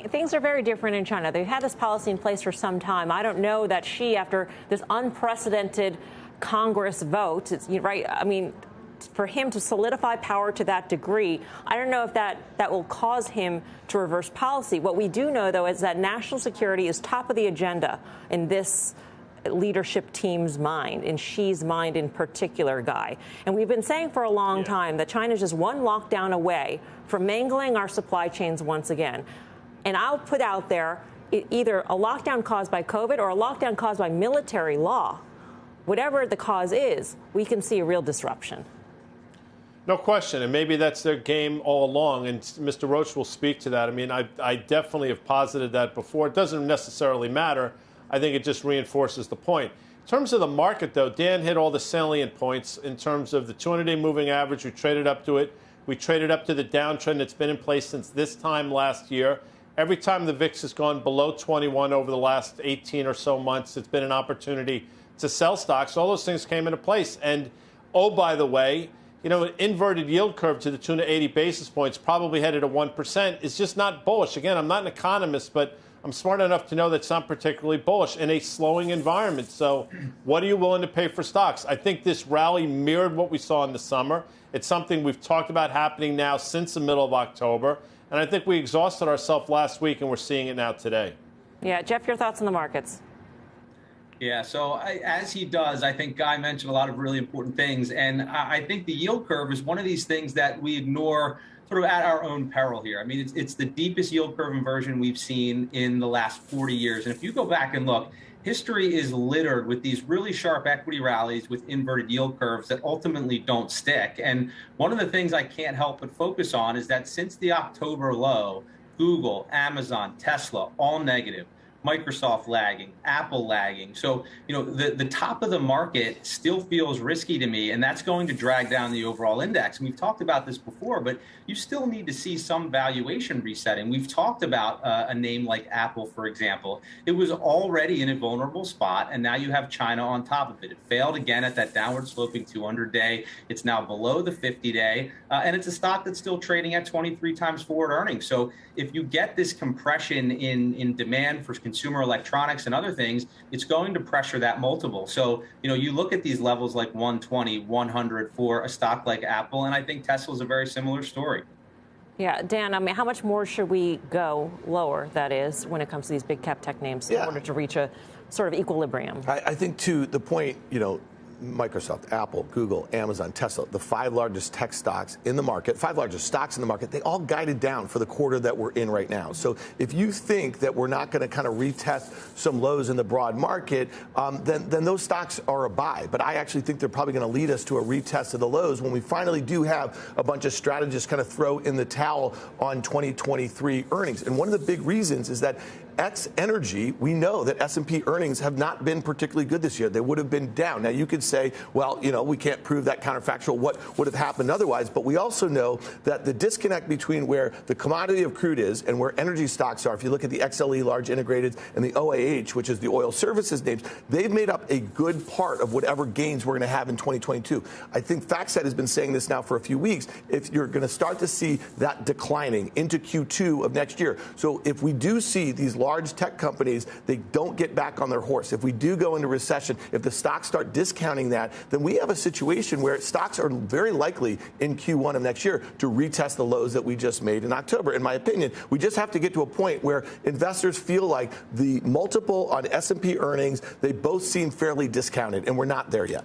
Things are very different in China. They've had this policy in place for some time. I don't know that Xi, after this unprecedented Congress vote, right? I mean, for him to solidify power to that degree, I don't know if that will cause him to reverse policy. What we do know, though, is that national security is top of the agenda in this leadership team's mind, in Xi's mind in particular, Guy. And we've been saying for a long time that China is just one lockdown away from mangling our supply chains once again. And I'll put out there either a lockdown caused by COVID or a lockdown caused by military law. Whatever the cause is, we can see a real disruption. No question, and maybe that's their game all along, and Mr. Roach will speak to that. I mean, I definitely have posited that before. It doesn't necessarily matter. I think it just reinforces the point. In terms of the market, though, Dan hit all the salient points in terms of the 200-day moving average. We traded up to it. We traded up to the downtrend that's been in place since this time last year. Every time the VIX has gone below 21 over the last 18 or so months, it's been an opportunity to sell stocks. All those things came into place. And, oh, by the way, you know, an inverted yield curve to the tune of 80 basis points, probably headed to 1%, is just not bullish. Again, I'm not an economist, but I'm smart enough to know that's not particularly bullish in a slowing environment. So what are you willing to pay for stocks? I think this rally mirrored what we saw in the summer. It's something we've talked about happening now since the middle of October. And I think we exhausted ourselves last week, and we're seeing it now today. Yeah, Jeff, your thoughts on the markets? Yeah, so as he does, I think Guy mentioned a lot of really important things. And I think the yield curve is one of these things that we ignore sort of at our own peril here. I mean, it's the deepest yield curve inversion we've seen in the last 40 years. And if you go back and look, history is littered with these really sharp equity rallies with inverted yield curves that ultimately don't stick. And one of the things I can't help but focus on is that since the October low, Google, Amazon, Tesla, all negative. Microsoft lagging, Apple lagging. So, you know, the top of the market still feels risky to me, and that's going to drag down the overall index. And we've talked about this before, but you still need to see some valuation resetting. We've talked about a name like Apple, for example. It was already in a vulnerable spot, and now you have China on top of it. It failed again at that downward sloping 200-day. It's now below the 50-day, and it's a stock that's still trading at 23 times forward earnings. So if you get this compression in demand for consumer electronics and other things, it's going to pressure that multiple. So, you know, you look at these levels like 120, 100 for a stock like Apple, and I think Tesla's a very similar story. Yeah, Dan, I mean, how much more should we go lower, that is, when it comes to these big cap tech names in order to reach a sort of equilibrium? I think to the point, you know, Microsoft, Apple, Google, Amazon, Tesla, the 5 largest tech stocks in the market, 5 largest stocks in the market, they all guided down for the quarter that we're in right now. So if you think that we're not going to kind of retest some lows in the broad market, then those stocks are a buy. But I actually think they're probably going to lead us to a retest of the lows when we finally do have a bunch of strategists kind of throw in the towel on 2023 earnings. And one of the big reasons is that ex-energy, we know that S&P earnings have not been particularly good this year. They would have been down. Now, you could say, well, you know, we can't prove that counterfactual, what would have happened otherwise. But we also know that the disconnect between where the commodity of crude is and where energy stocks are, if you look at the XLE, large integrated, and the OAH, which is the oil services names, they've made up a good part of whatever gains we're going to have in 2022. I think FactSet has been saying this now for a few weeks. If you're going to start to see that declining into Q2 of next year. So if we do see these large tech companies, they don't get back on their horse. If we do go into recession, if the stocks start discounting that, then we have a situation where stocks are very likely in Q1 of next year to retest the lows that we just made in October. In my opinion, we just have to get to a point where investors feel like the multiple on S&P earnings, they both seem fairly discounted, and we're not there yet.